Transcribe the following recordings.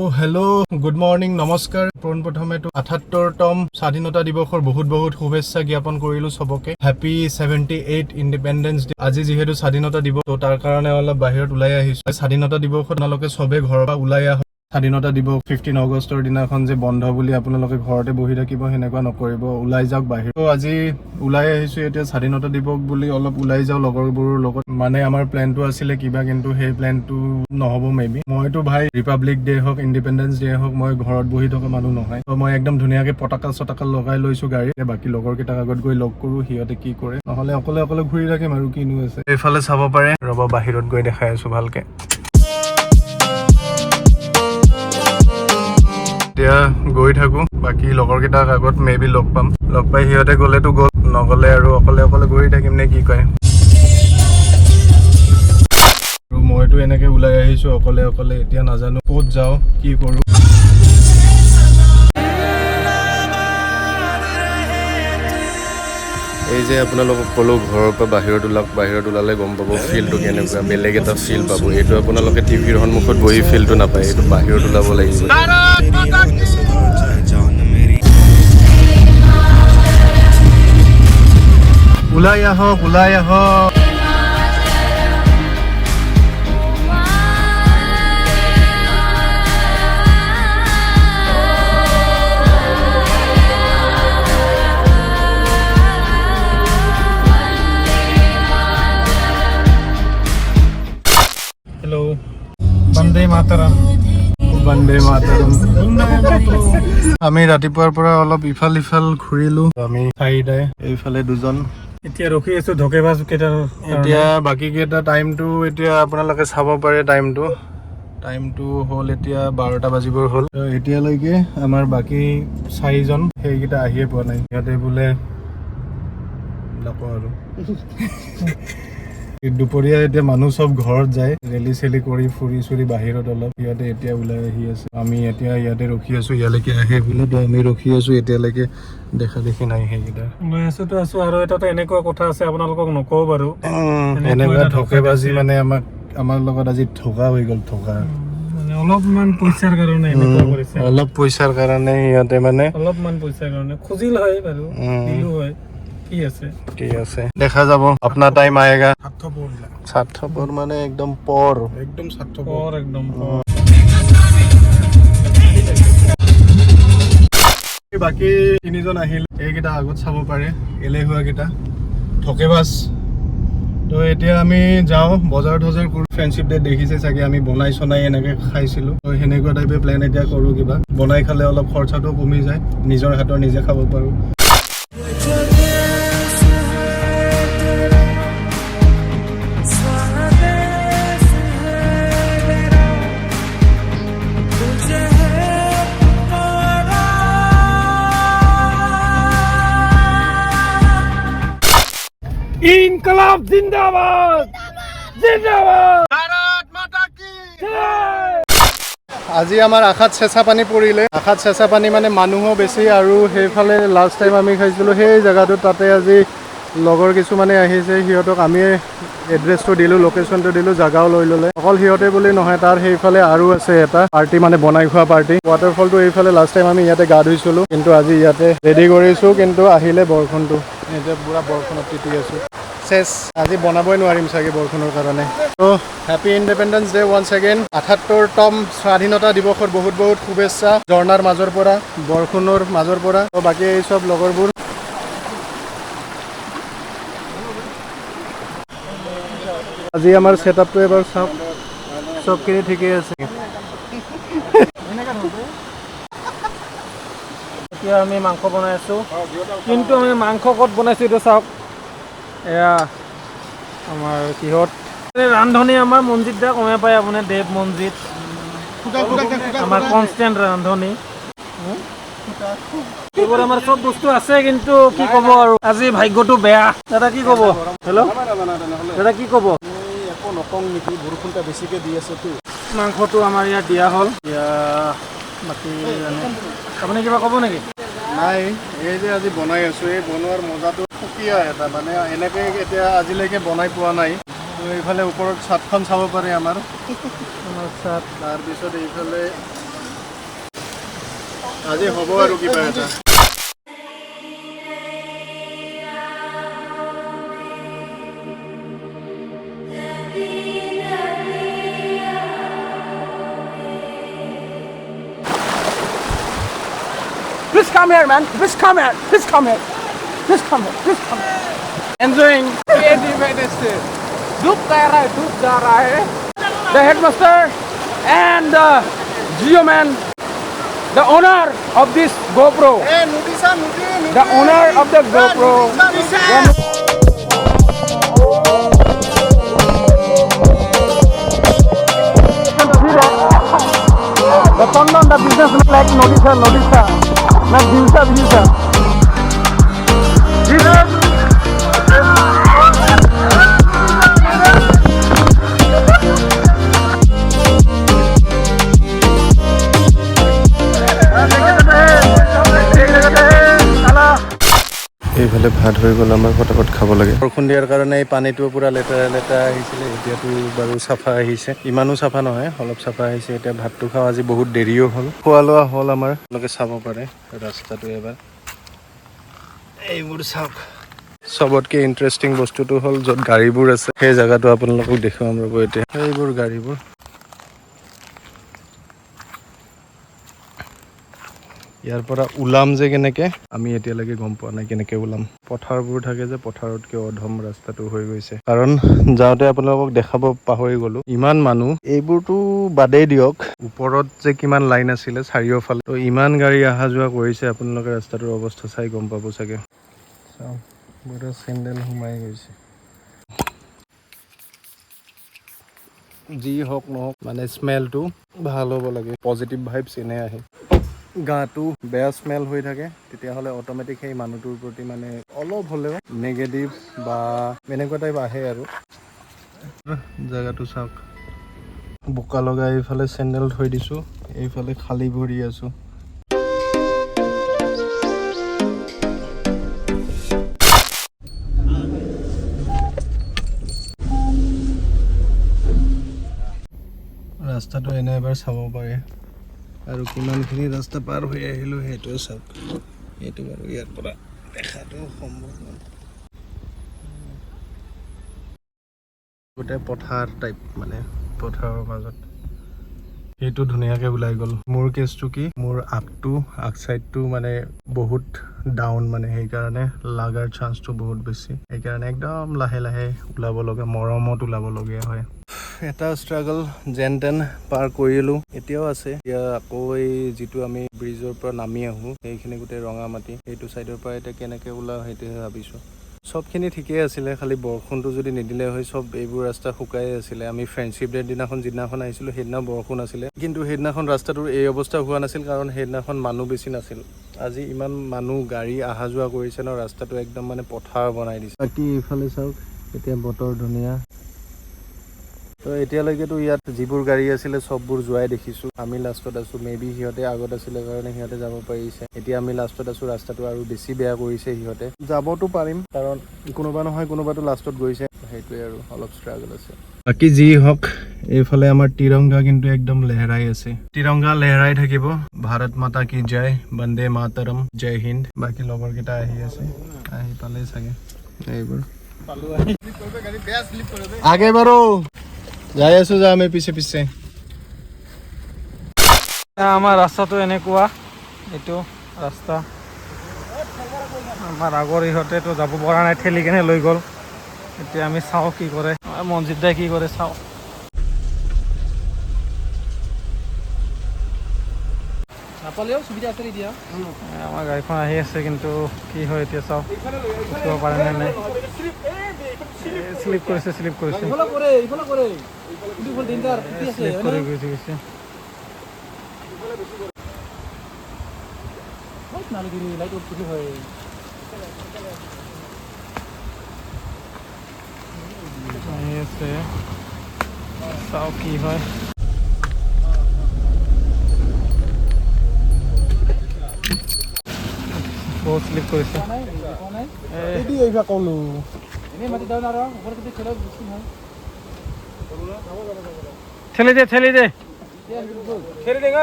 Hello good morning नमस्कार प्रथमे 78তম স্বাধীনতা দিৱসৰ বহুত শুভেচ্ছা জ্ঞাপন কৰিলো সবকে হ্যাপি 78 ইন্ডিপেন্ডেন্স ডে আজি যেহেতু স্বাধীনতা দিৱস তো তাৰ কাৰণে অলপ বাহিৰত ওলাই আহিছো স্বাধীনতা দিৱসত আপোনালোকে সবে ঘৰৰ পৰা ওলাই আহক স্বাধীনতা দিৱস 15 আগষ্টৰ দিনাখন যে বন্ধ বুলি আপোনালোকে ঘৰতে বহি থাকিব হেনেকুৱা নকৰিব ওলাই যাওক বাহিৰ তো আজি ওলাই আহিছো এতিয়া স্বাধীনতা দিৱস বুলি অলপ ওলাই যাও লগৰবোৰৰ লগত মানে আমাৰ প্ল্যানটো আছিল কিবা কিন্তু সেই প্ল্যানটো নহব মেবি মইতো ভাই ৰিপাব্লিক ডে হক ইন্ডিপেন্ডেন্স ডে হক মই ঘৰত বহি থকা মানুহ নহয় তো মই একদম ধুনিয়াকে পতাকা লগাই লৈছো গাড়ী বাকি লগৰ কেইটা আগত গৈ লগ কৰো হিয়তে কি কৰে নহলে অকলে ঘূৰি থাকিম আৰু কিনো আছে এইফালে চাব পাৰে ৰবা বাহিৰত গৈ দেখাই আছো ভালকে এতিয়া গৈ থাকো বাকি লগৰ কেইটাক আগত মেবি লগ পাই হিয়তে গলেতো গল নগলে আৰু অকলে ঘূৰি থাকিম নে কি কয় মইতো এনেকে ওলাই আহিছো অকলে এতিয়া নাজানো ক'ত যাও কি কৰো এই যে আপোনালোকক কলো ঘৰৰ পৰা বাহিৰত ওলালে গম পাব ফিলটো কেনেকুৱা বেলেগ এটা ফিল পাব এইটো আপোনালোকে টিভিৰ সন্মুখত বহি ফিলটো নাপায় এইটো বাহিৰত ওলাব লাগিব ওলাই আহক हेलो वंदे मातरम আমি ৰাতিপুৱাৰ পৰা অলপ ইফাল ঘূৰিলো আমি চাৰিটাই এইফালে দুজন এতিয়া ৰখি আছো ধকেবাজ কেইটা এতিয়া বাকি কেইটা টাইমটো এতিয়া আপোনালোকে চাব পাৰে টাইমটো হ'ল এতিয়া 12টা বাজিবৰ হ'ল এতিয়ালৈকে আমাৰ বাকি 4জন সেইকেইটা আহিয়ে পোৱা নাই ইয়াতে বোলে নকওঁ আৰু দুপৰীয়া এতিয়া মানুহ সব ঘৰত যায় ৰেলি চেলি কৰি ফুৰি বাহিৰত অলপ ইয়াতে এতিয়া ওলাই আহি আছে আমি এতিয়া ইয়াতে ৰখি আছো ইয়ালৈকে আহে বোলে তো আমি ৰখি আছো এতিয়ালৈকে দেখা দেখি নাই সেইকেইটা মই আছো আৰু এটা এনেকুৱা কথা আছে আপোনালোকক নকওঁ বাৰু এনেকুৱা ধকেবাজি মানে আমাৰ লগত আজি ধকা হৈ গ'ল মানে অলপমান পইচাৰ কাৰণে এনেকুৱা কৰিছে অলপ পইচাৰ কাৰণে ইয়াতে মানে অলপমান পইচাৰ কাৰণে খুজিল হয় বাৰু দিলো হয় কি আছে দেখা যাব अपना टाइम आएगा স্বাৰ্থপৰ মানে একদম স্বাৰ্থপৰ বাকি তিনিজন আহিল এইকেইটা আগত চাব পাৰে এলেহুৱা কেইটা ধকেবাজ তো এতিয়া আমি যাওঁ বজাৰ কৰো ফ্ৰেণ্ডশিপ ডে দেখিছে চাগে আমি বনাই এনেকে খাইছিলো তো সেনেকুৱা টাইপে প্লেন এতিয়া কৰো কিবা বনাই খালে অলপ খৰচাটো কমি যায় নিজৰ হাতৰ নিজে খাব পাৰো ইনকলাব জিন্দাবাদ ভাৰত মাতা কি জয় আজি আমাৰ আখাত চেঁচা পানী পৰিলে আখাত চেঁচা পানী মানে মানুহো বেছি আৰু সেইফালে লাষ্ট টাইম আমি খাইছিলো সেই জায়গাটো তাতে আজি লগৰ কিছুমানে আহিছে সিহঁতক আমি এড্ৰেছটো দিলো লোকেশ্যনটো দিলো জাগাও লৈ ল'লে অকল সিহঁতে বুলি নহয় তাৰ সেইফালে আৰু আছে এটা পাৰ্টি মানে বনাই খোৱা পাৰ্টি ৱাটাৰফলটো এইফালে লাষ্ট টাইম আমি ইয়াতে গা ধুইছিলো কিন্তু আজি ইয়াতে ৰেডি কৰিছো কিন্তু আহিলে বৰষুণটো এতিয়া পুৰা বৰষুণত তিতি আছো আজি বনাবই নোৱাৰিম চাগে বৰষুণৰ কাৰণে তো happy independence day once again 78তম স্বাধীনতা দিৱসৰ বহুত শুভেচ্ছা ঝৰ্ণাৰ মাজৰ পৰা বৰষুণৰ মাজৰ পৰা তো বাকি এই সব লগৰবোৰ আজি আমাৰ সেটআপটো এবাৰ সবখিনি ঠিকেই আছে এতিয়া আমি মাংস বনাই আছো কিন্তু আমি মাংস ক'ত বনাইছো এইটো চাওক এয়া আমাৰ কিহত ৰান্ধনি আমাৰ মনজিত দা কমে পায় আপুনি দেৱ মনজিত আমাৰ কনষ্টেণ্ট ৰান্ধনি এইবোৰ আমাৰ সব বস্তু আছে কিন্তু কি ক'ব আৰু আজি ভাগ্যটো বেয়া দাদা কি ক'ব হেল্ল' দাদা কি ক'ব একো নকওঁ নেকি বৰষুণটা বেছিকৈ দি আছেতো মাংসটো আমাৰ ইয়াত দিয়া হ'ল বাকী আপুনি কিবা ক'ব নেকি নাই এই যে আজি বনাই আছো এই বনোৱাৰ মজাটো সুকীয়া এটা মানে এনেকৈ এতিয়া আজিলৈকে বনাই পোৱা নাই তো এইফালে ওপৰত ছাদখন চাব পাৰে আমাৰ ছাদ তাৰপিছত এইফালে আজি হ'ব আৰু কিবা এটা Please come here, man. Please come here. Please come here. Please come here. Please come here. Enjoying Independence Day. Dup ja raha hai. The headmaster and the Geo man, the owner of this GoPro. The owner of the GoPro. The Tondon, the business look like Nodisha. Not Visa. এইফালে ভাত হৈ গ'ল আমাৰ ফটাফট খাব লাগে বৰষুণ দিয়াৰ কাৰণে এই পানীটো পুৰা লেতেৰা আহিছিলে এতিয়াতো বাৰু চাফা আহিছে ইমানো চাফা নহয় অলপ চাফা আহিছে এতিয়া ভাতটো খাওঁ আজি বহুত দেৰিও হ'ল খোৱা লোৱা হ'ল আমাৰ আপোনালোকে চাব পাৰে ৰাস্তাটো এবাৰ এইবোৰ চাওক সবতকে ইন্টাৰেষ্টিং বস্তুটো হ'ল য'ত গাড়ীবোৰ আছে সেই জায়গাটো আপোনালোকক দেখুৱাম ৰ'ব এতিয়া এইবোৰ গাড়ীবোৰ ইয়াৰ পৰা ওলাম যে কেনেকে আমি এতিয়ালৈকে গম পোৱা নাই কেনেকে ওলাম পথাৰবোৰ থাকে যে পথাৰতকে অধম ৰাস্তাটো হৈ গৈছে কাৰণ যাওঁতে আপোনালোকক দেখাব পাহৰি গলো ইমান মানুহ এইবোৰতো বাদেই দিয়ক ওপৰত যে কিমান লাইন আছিলে চাৰিওফালে তো ইমান গাড়ী অহা যোৱা কৰিছে আপোনালোকে ৰাস্তাটোৰ অৱস্থা চাই গম পাব চাগে চাওঁ বহুত চেণ্ডেল সোমাই গৈছে যি হওক নহওক মানে স্মেলটো ভাল হ'ব লাগে পজিটিভ ভাইবছ এনে আহে গাটো বেয়া স্মেল হৈ থাকে তেতিয়াহ'লে অট'মেটিক সেই মানুহটোৰ প্ৰতি মানে অলপ হ'লেও নেগেটিভ বা এনেকুৱা টাইপ আহে আৰু জেগাটো চাওক বোকা লগাই এইফালে চেণ্ডেল থৈ দিছোঁ এইফালে খালী ভৰি আছোঁ ৰাস্তাটো এনে এবাৰ চাব পাৰে আৰু কিমানখিনি ৰাস্তা পাৰ হৈ আহিলোঁ সেইটোও চাওক এইটো বাৰু ইয়াৰ পৰা দেখাটো সম্ভৱ নহয় গোটেই পথাৰ টাইপ মানে পথাৰৰ মাজত সেইটো ধুনীয়াকৈ ওলাই গ'ল মোৰ কেছটো কি মোৰ আগ চাইডটো মানে বহুত ডাউন মানে সেইকাৰণে লাগাৰ চান্সটো বহুত বেছি সেইকাৰণে একদম লাহে লাহে ওলাব লগা মৰমত ওলাবলগীয়া হয় এটা ষ্ট্ৰাগল যেন তেন পাৰ কৰিলোঁ এতিয়াও আছে এতিয়া আকৌ এই যিটো আমি ব্ৰিজৰ পৰা নামি আহোঁ সেইখিনি গোটেই ৰঙা মাটি সেইটো চাইডৰ পৰা এতিয়া কেনেকৈ ওলাওঁ সেইটোহে ভাবিছোঁ সবখিনি ঠিকেই আছিলে খালি বৰষুণটো যদি নিদিলে হয় সব এইবোৰ ৰাস্তা শুকাই আছিলে আমি ফ্ৰেণ্ডশ্বিপ ডেৰ যিদিনাখন আহিছিলোঁ সেইদিনা বৰষুণ আছিলে কিন্তু সেইদিনাখন ৰাস্তাটোৰ এই অৱস্থা হোৱা নাছিল কাৰণ সেইদিনাখন মানুহ বেছি নাছিল আজি ইমান মানুহ গাড়ী অহা যোৱা কৰিছে ন ৰাস্তাটো একদম মানে পথাৰ বনাই দিছে বাকী এইফালে চাওক এতিয়া বতৰ ধুনীয়া তো এতিয়ালৈকেতো ইয়াত যিবোৰ গাড়ী আছিলে সববোৰ যোৱাই দেখিছোঁ আমি লাষ্টত আছোঁ মেবি সিহঁতে আগত আছিলে কাৰণে সিহঁতে যাব পাৰিছে এতিয়া আমি লাষ্টত আছোঁ ৰাস্তাটো আৰু বেছি বেয়া কৰিছে সিহঁতে যাবতো পাৰিম কাৰণ কোনোবা নহয় কোনোবাতো লাষ্টত গৈছে সেইটোৱে আৰু অলপ ষ্ট্ৰাগল আছে বাকী যি হওক এইফালে আমাৰ তিৰংগা কিন্তু একদম লেহেৰাই আছে তিৰংগা লেহেৰাই থাকিব ভাৰত মাতা কি জয় বন্দে মাতৰম জয় হিন্দ বাকী লগৰকেইটা আহি আছে আহি পালেই চাগে এইবোৰ আগে বাৰু যাই আছো যা আমি পিছে আমাৰ ৰাস্তাটো এনেকুৱা এইটো ৰাস্তা আমাৰ আগৰ ইহঁতেতো যাব পৰা নাই ঠেলি কেনে লৈ গ'ল এতিয়া আমি চাওঁ কি কৰে মনজিৎ দাই কি কৰে চাওঁ নাপালেও সুবিধা আছে এতিয়া আমাৰ গাড়ীখন আহি আছে কিন্তু কি হয় এতিয়া চাওঁ উঠিব পাৰে নে নাই শ্লিপ কৰিছে শ্লিপ কৰি গৈছে আহি আছে চাওঁ কি হয় বহুত শ্লিপ কৰিছে ঠেলি দে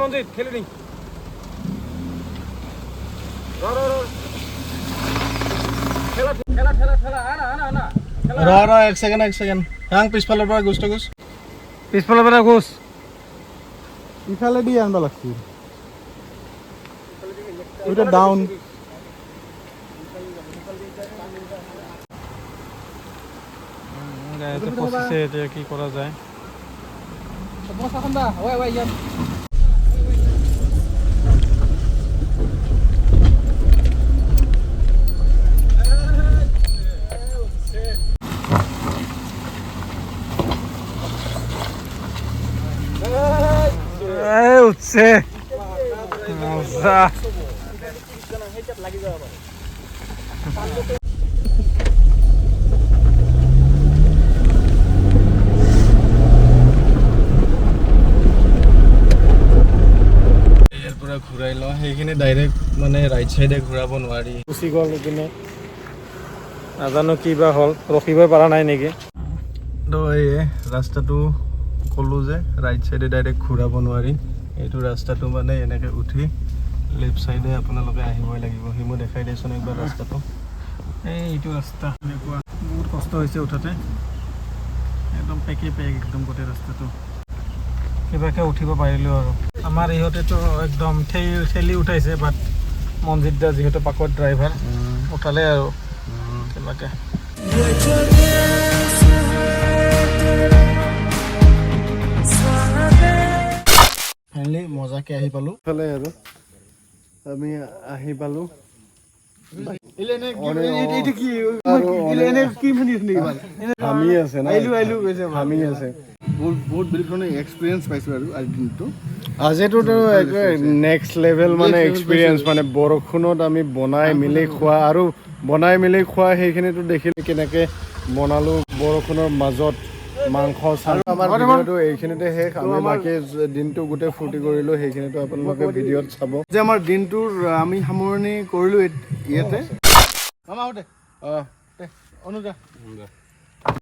মনজিৎ ঠেলি দে ৰ এক ছেকেণ্ড হাং পিছফালৰ পৰা গুষ্ট গুছ পিছফালৰ পৰা ঘোষ ইফালে দি আনবা লাগছিল এটা ডাউন এতিয়া কি কৰা যায় উঠছে মজা ঘূৰাই লওঁ সেইখিনি ডাইৰেক্ট মানে ৰাইট চাইডে ঘূৰাব নোৱাৰি গুচি গ'ল এইপিনে নাজানো কি বা হ'ল ৰখিবই পৰা নাই নেকি তো এই ৰাস্তাটো ক'লোঁ যে ৰাইট চাইডে ডাইৰেক্ট ঘূৰাব নোৱাৰি এইটো ৰাস্তাটো মানে এনেকৈ উঠি লেফ্ট চাইডে আপোনালোকে আহিবই লাগিব সি মই দেখাই দিয়েচোন একবাৰ ৰাস্তাটো এইটো ৰাস্তা এনেকুৱা বহুত কষ্ট হৈছে উঠাতে একদম পেক একদম গোটেই ৰাস্তাটো কিবাকৈ উঠিব পাৰিলোঁ আৰু আমাৰ ইহঁতেতো একদম ঠেলি উঠাইছে বাট মনজিত দা যিহেতু পাকত ড্ৰাইভাৰ উঠালে আৰু কিবাকৈ ফাইনেলি মজাকৈ আহি পালোঁ ফালে আৰু আমি আহি পালোঁ বহুত বেলেগ ধৰণৰ এক্সপিৰিয়েঞ্চ পাইছোঁ আৰু আজিৰ দিনটো আজিতো নেক্সট লেভেল মানে এক্সপিৰিয়েঞ্চ মানে বৰষুণত আমি বনাই মেলি খোৱা সেইখিনিতো দেখিলোঁ কেনেকৈ বনালোঁ বৰষুণৰ মাজত মাংস আৰু আমাৰ ভিডিঅ'টো এইখিনিতে শেষ আমি বাকী দিনটো গোটেই ফূৰ্তি কৰিলোঁ সেইখিনিতো আপোনালোকে ভিডিঅ'ত চাব যে আমাৰ দিনটোৰ আমি সামৰণি কৰিলোঁ ইয়াতে অনুজা